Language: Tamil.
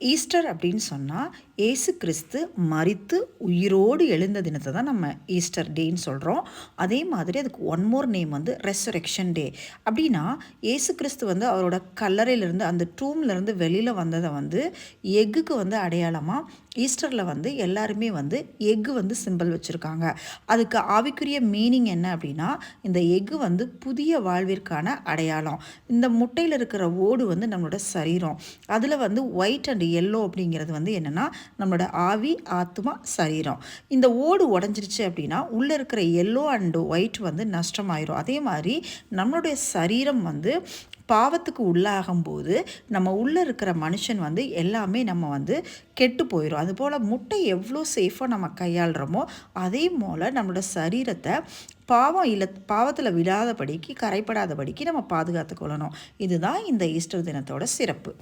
ஈஸ்டர் அப்படின்னு சொன்னால் ஏசு கிறிஸ்து மரித்து உயிரோடு எழுந்த தினத்தை தான் நம்ம ஈஸ்டர் டேன்னு சொல்கிறோம். அதே மாதிரி அதுக்கு ஒன் மோர் நேம் வந்து ரெசரெக்ஷன் டே. அப்படின்னா ஏசு கிறிஸ்து வந்து அவரோட கல்லறையிலேருந்து அந்த டூம்லேருந்து வெளியில் வந்ததை வந்து எக்குக்கு வந்து அடையாளமாக ஈஸ்டரில் வந்து எல்லாருமே வந்து எக்கு வந்து சிம்பிள் வச்சுருக்காங்க. அதுக்கு ஆவிக்குரிய மீனிங் என்ன அப்படின்னா இந்த எக்கு வந்து புதிய வாழ்விற்கான அடையாளம். இந்த முட்டையில் இருக்கிற ஓடு வந்து நம்மளோட சரீரம். அதில் வந்து ஒயிட் அண்ட் எல்லோ அப்படிங்கிறது வந்து என்னென்னா நம்மளோட ஆவி ஆத்மா சரீரம். இந்த ஓடு உடஞ்சிருச்சு அப்படின்னா உள்ளே இருக்கிற எல்லோ அண்டு ஒயிட் வந்து நஷ்டமாயிரும். அதே மாதிரி நம்மளுடைய சரீரம் வந்து பாவத்துக்கு உள்ளாகும்போது நம்ம உள்ளே இருக்கிற மனுஷன் வந்து எல்லாமே நம்ம வந்து கெட்டு போயிடும். அதுபோல் முட்டை எவ்வளோ சேஃபாக நம்ம கையாளுறோமோ அதே போல் நம்மளோட சரீரத்தை பாவத்தில் விடாதபடிக்கு கரைப்படாதபடிக்கு நம்ம பாதுகாத்து கொள்ளணும். இதுதான் இந்த ஈஸ்டர் தினத்தோட சிறப்பு.